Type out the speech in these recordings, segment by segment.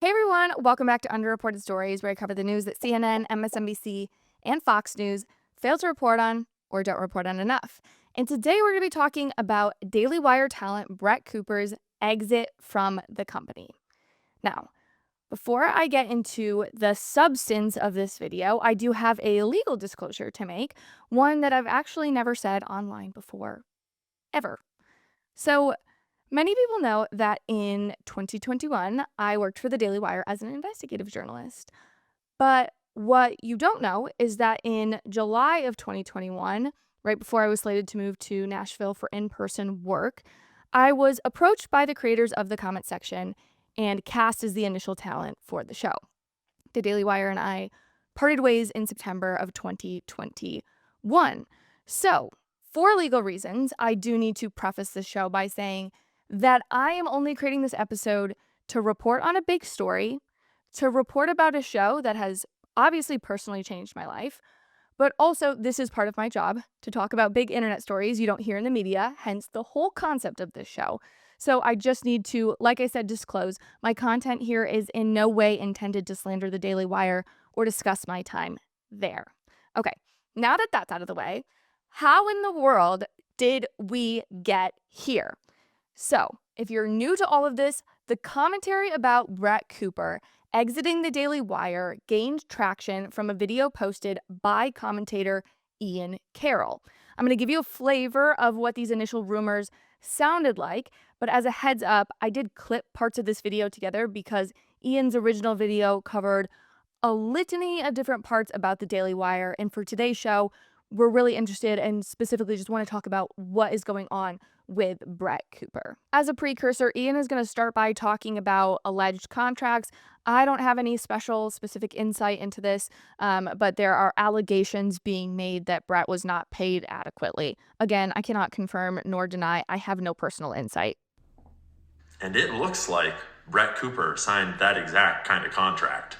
Hey everyone, welcome back to Underreported Stories, where I cover the news that CNN, MSNBC, and Fox News fail to report on or don't report on enough. And today we're going to be talking about Daily Wire talent Brett Cooper's exit from the company. Now, before I get into the substance of this video, I do have a legal disclosure to make, one that I've actually never said online before, ever. So, many people know that in 2021, I worked for the Daily Wire as an investigative journalist. But what you don't know is that in July of 2021, right before I was slated to move to Nashville for in-person work, I was approached by the creators of the comment section and cast as the initial talent for the show. The Daily Wire and I parted ways in September of 2021. So, for legal reasons, I do need to preface this show by saying that I am only creating this episode to report on a big story, to report about a show that has obviously personally changed my life, but also this is part of my job to talk about big internet stories you don't hear in the media, hence the whole concept of this show. So I just need to, like I said, disclose my content here is in no way intended to slander the Daily Wire or discuss my time there. Okay, now that that's out of the way, how in the world did we get here? So, if you're new to all of this, the commentary about Brett Cooper exiting the Daily Wire gained traction from a video posted by commentator Ian Carroll. I'm going to give you a flavor of what these initial rumors sounded like, but as a heads up, I did clip parts of this video together because Ian's original video covered a litany of different parts about the Daily Wire, and for today's show, we're really interested and specifically just want to talk about what is going on with Brett Cooper. As a precursor, Ian is going to start by talking about alleged contracts. I don't have any specific insight into this, but there are allegations being made that Brett was not paid adequately. Again, I cannot confirm nor deny. I have no personal insight. And it looks like Brett Cooper signed that exact kind of contract.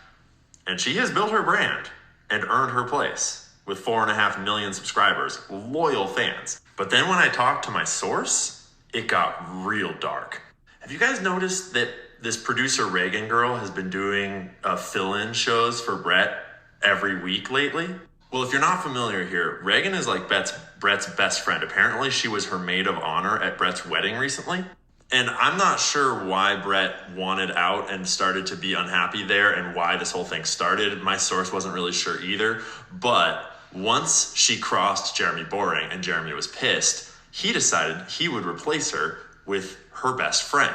And she has built her brand and earned her place with 4.5 million subscribers, loyal fans. But then when I talked to my source, it got real dark. Have you guys noticed that this producer Reagan girl has been doing fill-in shows for Brett every week lately? Well, if you're not familiar here, Reagan is like Brett's best friend. Apparently, she was her maid of honor at Brett's wedding recently. And I'm not sure why Brett wanted out and started to be unhappy there and why this whole thing started. My source wasn't really sure either. But once she crossed Jeremy Boring and Jeremy was pissed, he decided he would replace her with her best friend.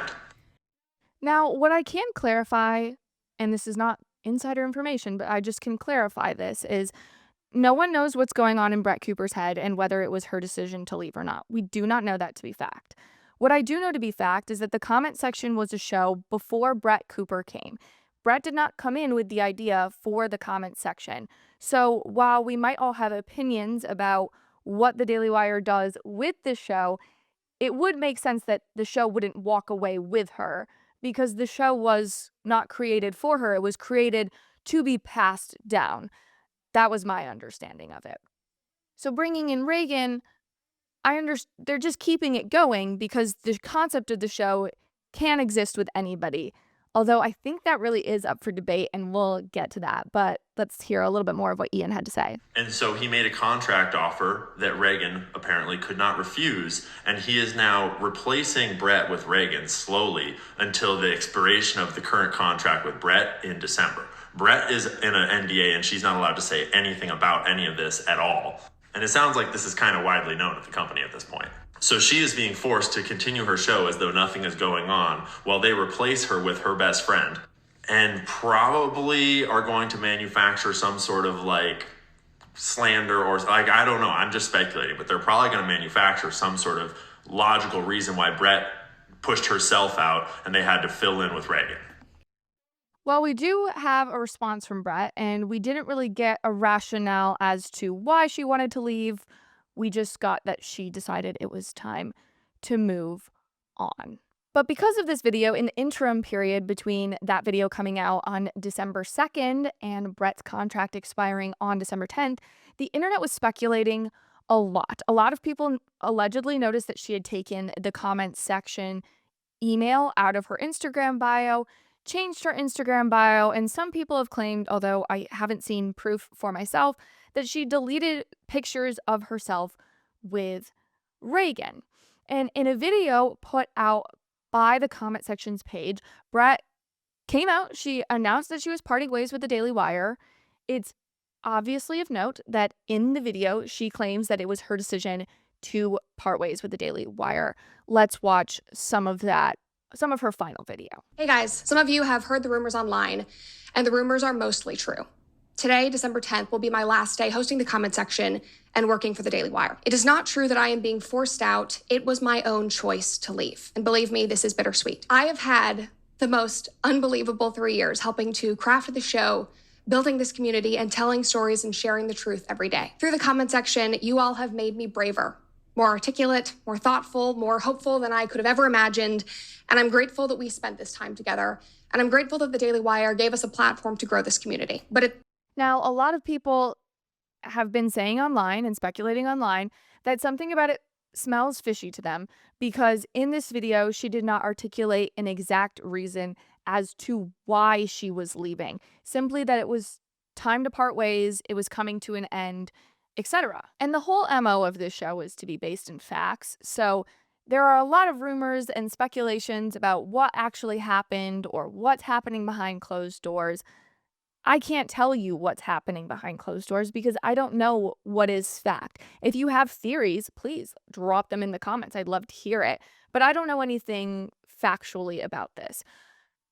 Now, what I can clarify, and this is not insider information, but I just can clarify this, is no one knows what's going on in Brett Cooper's head and whether it was her decision to leave or not. We do not know that to be fact. What I do know to be fact is that the comment section was a show before Brett Cooper came. Brett did not come in with the idea for the comment section. So while we might all have opinions about what the Daily Wire does with this show, it would make sense that the show wouldn't walk away with her because the show was not created for her. It was created to be passed down. That was my understanding of it. So bringing in Reagan, they're just keeping it going because the concept of the show can exist with anybody. Although I think that really is up for debate, and we'll get to that. But let's hear a little bit more of what Ian had to say. And so he made a contract offer that Reagan apparently could not refuse. And he is now replacing Brett with Reagan slowly until the expiration of the current contract with Brett in December. Brett is in an NDA and she's not allowed to say anything about any of this at all. And it sounds like this is kind of widely known at the company at this point. So she is being forced to continue her show as though nothing is going on while they replace her with her best friend and probably are going to manufacture some sort of like slander or like, I don't know. I'm just speculating, but they're probably going to manufacture some sort of logical reason why Brett pushed herself out and they had to fill in with Reagan. Well, we do have a response from Brett, and we didn't really get a rationale as to why she wanted to leave. We just got that she decided it was time to move on. But because of this video, in the interim period between that video coming out on December 2nd and Brett's contract expiring on December 10th, the internet was speculating a lot. A lot of people allegedly noticed that she had taken the comments section email out of her Instagram bio changed her Instagram bio, and some people have claimed, although I haven't seen proof for myself, that she deleted pictures of herself with Reagan. And in a video put out by the comment sections page, Brett came out. She announced that she was parting ways with the Daily Wire. It's obviously of note that in the video, she claims that it was her decision to part ways with the Daily Wire. Let's watch some of her final video. Hey guys, some of you have heard the rumors online, and the rumors are mostly true. Today, December 10th, will be my last day hosting the comment section and working for the Daily Wire. It is not true that I am being forced out. It was my own choice to leave. And believe me, this is bittersweet. I have had the most unbelievable 3 years helping to craft the show, building this community, and telling stories and sharing the truth every day. Through the comment section, you all have made me braver, more articulate, more thoughtful, more hopeful than I could have ever imagined. And I'm grateful that we spent this time together. And I'm grateful that the Daily Wire gave us a platform to grow this community. Now, a lot of people have been saying online and speculating online that something about it smells fishy to them, because in this video, she did not articulate an exact reason as to why she was leaving. Simply that it was time to part ways, it was coming to an end, etc. And the whole MO of this show is to be based in facts. So there are a lot of rumors and speculations about what actually happened or what's happening behind closed doors. I can't tell you what's happening behind closed doors because I don't know what is fact. If you have theories, please drop them in the comments. I'd love to hear it. But I don't know anything factually about this.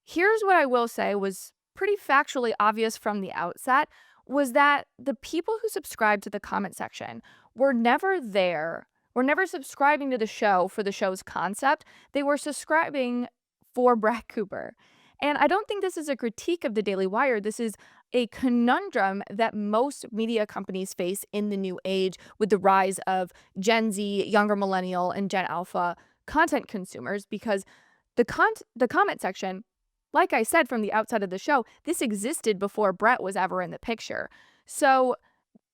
Here's what I will say was pretty factually obvious from the outset, was that the people who subscribed to the comment section were never subscribing to the show for the show's concept. They were subscribing for Brett Cooper. And I don't think this is a critique of the Daily Wire. This is a conundrum that most media companies face in the new age with the rise of Gen Z, younger millennial, and Gen Alpha content consumers, because the comment section, like I said from the outset of the show, this existed before Brett was ever in the picture. So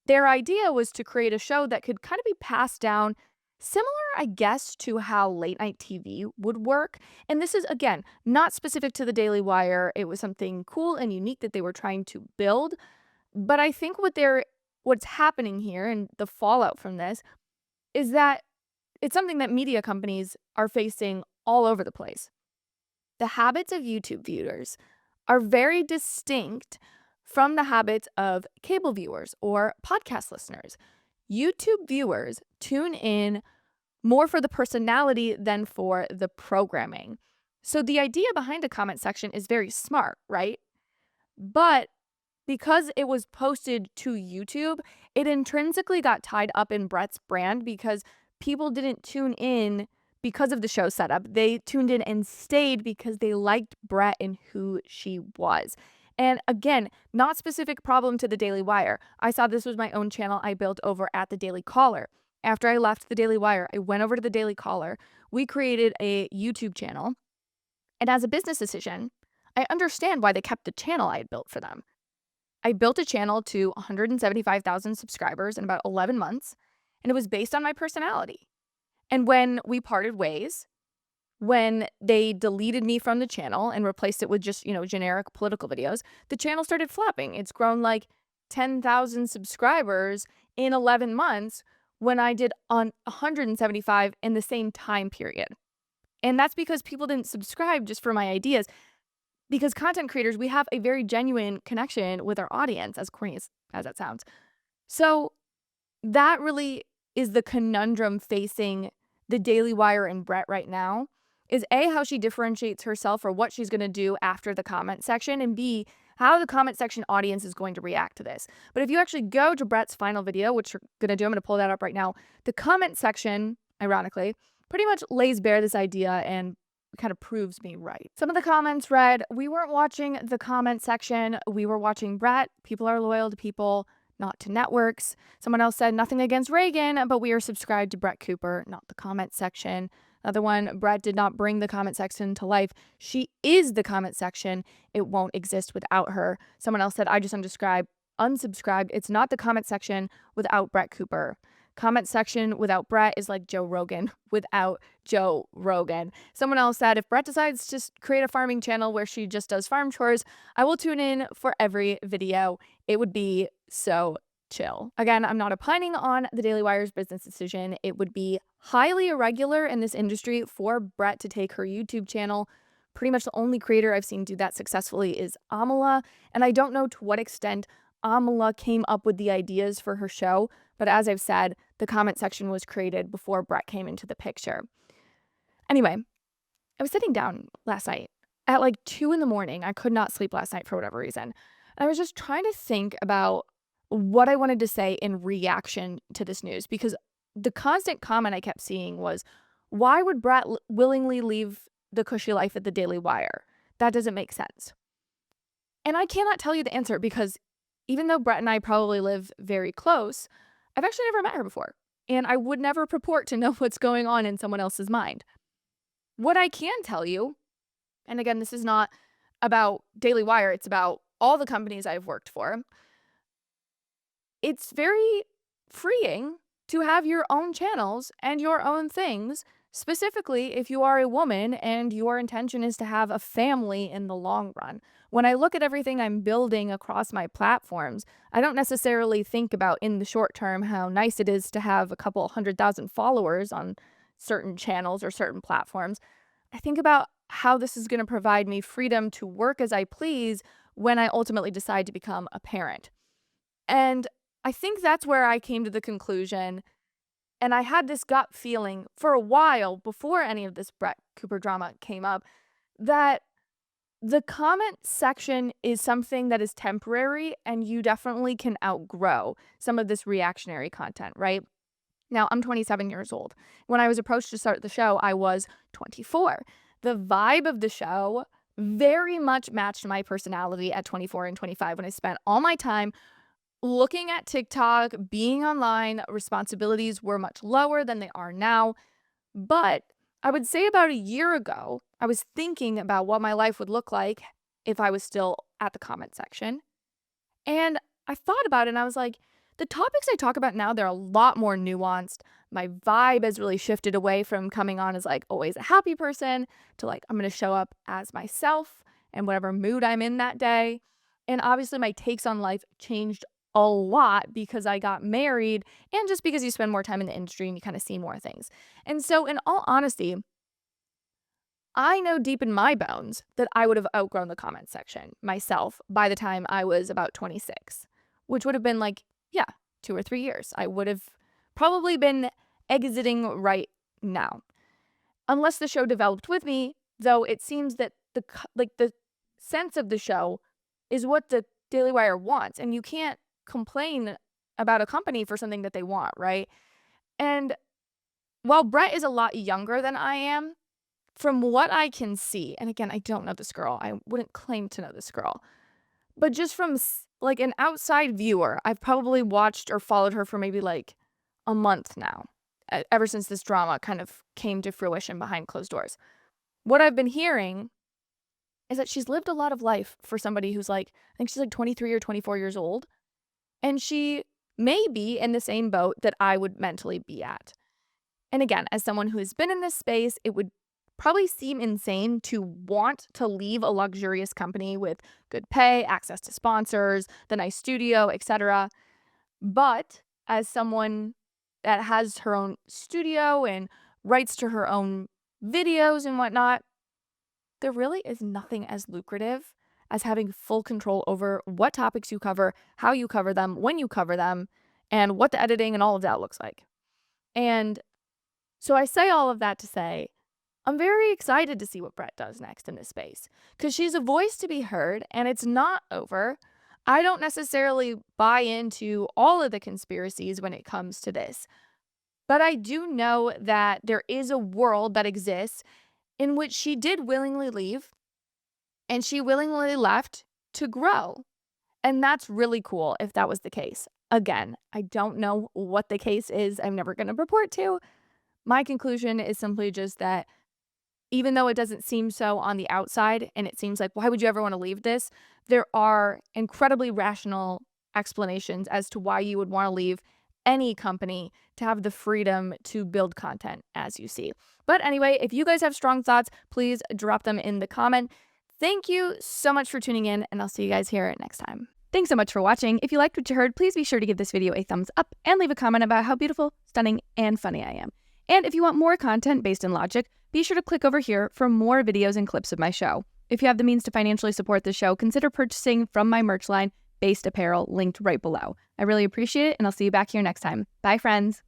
their idea was to create a show that could kind of be passed down, similar, I guess, to how late night TV would work. And this is, again, not specific to the Daily Wire. It was something cool and unique that they were trying to build. But I think what's happening here and the fallout from this is that it's something that media companies are facing all over the place. The habits of YouTube viewers are very distinct from the habits of cable viewers or podcast listeners. YouTube viewers tune in more for the personality than for the programming. So the idea behind the comment section is very smart, right? But because it was posted to YouTube, it intrinsically got tied up in Brett's brand because people didn't tune in because of the show setup. They tuned in and stayed because they liked Brett and who she was. And again, not specific problem to the Daily Wire. I saw this was my own channel I built over at the Daily Caller. After I left the Daily Wire, I went over to the Daily Caller. We created a YouTube channel. And as a business decision, I understand why they kept the channel I had built for them. I built a channel to 175,000 subscribers in about 11 months, and it was based on my personality. And when we parted ways, when they deleted me from the channel and replaced it with just, generic political videos, the channel started flopping. It's grown like 10,000 subscribers in 11 months when I did on 175 in the same time period. And that's because people didn't subscribe just for my ideas. Because content creators, we have a very genuine connection with our audience, as corny as that sounds. So that really is the conundrum facing the Daily Wire and Brett right now, is A, how she differentiates herself or what she's going to do after the comment section, and B, how the comment section audience is going to react to this. But if you actually go to Brett's final video, which we're going to do, I'm going to pull that up right now, the comment section, ironically, pretty much lays bare this idea and kind of proves me right. Some of the comments read, "We weren't watching the comment section, we were watching Brett. People are loyal to people, not to networks." Someone else said, "Nothing against Reagan, but we are subscribed to Brett Cooper, not the comment section." Another one, "Brett did not bring the comment section to life. She is the comment section. It won't exist without her." Someone else said, "I just unsubscribed. It's not the comment section without Brett Cooper." Comment section without Brett is like Joe Rogan without Joe Rogan. Someone else said, if Brett decides to create a farming channel where she just does farm chores, I will tune in for every video. It would be so chill. Again, I'm not opining on the Daily Wire's business decision. It would be highly irregular in this industry for Brett to take her YouTube channel. Pretty much the only creator I've seen do that successfully is Amala, and I don't know to what extent Amala came up with the ideas for her show, but as I've said, the comment section was created before Brett came into the picture. Anyway, I was sitting down last night at like 2 in the morning. I could not sleep last night for whatever reason. And I was just trying to think about what I wanted to say in reaction to this news, because the constant comment I kept seeing was, why would Brett willingly leave the cushy life at the Daily Wire? That doesn't make sense. And I cannot tell you the answer, because even though Brett and I probably live very close, I've actually never met her before, and I would never purport to know what's going on in someone else's mind. What I can tell you, and again, this is not about Daily Wire, it's about all the companies I've worked for, it's very freeing to have your own channels and your own things, specifically if you are a woman and your intention is to have a family in the long run. When I look at everything I'm building across my platforms, I don't necessarily think about in the short term how nice it is to have a couple 100,000 followers on certain channels or certain platforms. I think about how this is going to provide me freedom to work as I please when I ultimately decide to become a parent. And I think that's where I came to the conclusion, and I had this gut feeling for a while before any of this Brett Cooper drama came up, that the comment section is something that is temporary and you definitely can outgrow some of this reactionary content, right? Now, I'm 27 years old. When I was approached to start the show, I was 24. The vibe of the show very much matched my personality at 24 and 25, when I spent all my time looking at TikTok, being online. Responsibilities were much lower than they are now. But I would say about a year ago, I was thinking about what my life would look like if I was still at the comment section. And I thought about it and I was like, the topics I talk about now, they're a lot more nuanced. My vibe has really shifted away from coming on as like always a happy person to like, I'm going to show up as myself and whatever mood I'm in that day. And obviously my takes on life changed a lot because I got married, and just because you spend more time in the industry and you kind of see more things. And so in all honesty, I know deep in my bones that I would have outgrown the comment section myself by the time I was about 26, which would have been like, yeah, 2 or 3 years. I would have probably been exiting right now. Unless the show developed with me, though it seems that the sense of the show is what the Daily Wire wants, and you can't complain about a company for something that they want, right? And while Brett is a lot younger than I am, from what I can see, and again, I don't know this girl, I wouldn't claim to know this girl, but just from like an outside viewer, I've probably watched or followed her for maybe like a month now, ever since this drama kind of came to fruition behind closed doors. What I've been hearing is that she's lived a lot of life for somebody who's like, I think she's like 23 or 24 years old. And she may be in the same boat that I would mentally be at. And again, as someone who has been in this space, it would probably seem insane to want to leave a luxurious company with good pay, access to sponsors, the nice studio, etc. But as someone that has her own studio and rights to her own videos and whatnot, there really is nothing as lucrative as having full control over what topics you cover, how you cover them, when you cover them, and what the editing and all of that looks like. And so I say all of that to say, I'm very excited to see what Brett does next in this space, because she's a voice to be heard and it's not over. I don't necessarily buy into all of the conspiracies when it comes to this, but I do know that there is a world that exists in which she did willingly leave, and she willingly left to grow. And that's really cool if that was the case. Again, I don't know what the case is. I'm never going to report to. My conclusion is simply just that even though it doesn't seem so on the outside, and it seems like, why would you ever want to leave this? There are incredibly rational explanations as to why you would want to leave any company to have the freedom to build content as you see. But anyway, if you guys have strong thoughts, please drop them in the comment. Thank you so much for tuning in, and I'll see you guys here next time. Thanks so much for watching. If you liked what you heard, please be sure to give this video a thumbs up and leave a comment about how beautiful, stunning, and funny I am. And if you want more content based in logic, be sure to click over here for more videos and clips of my show. If you have the means to financially support the show, consider purchasing from my merch line, Based Apparel, linked right below. I really appreciate it, and I'll see you back here next time. Bye, friends.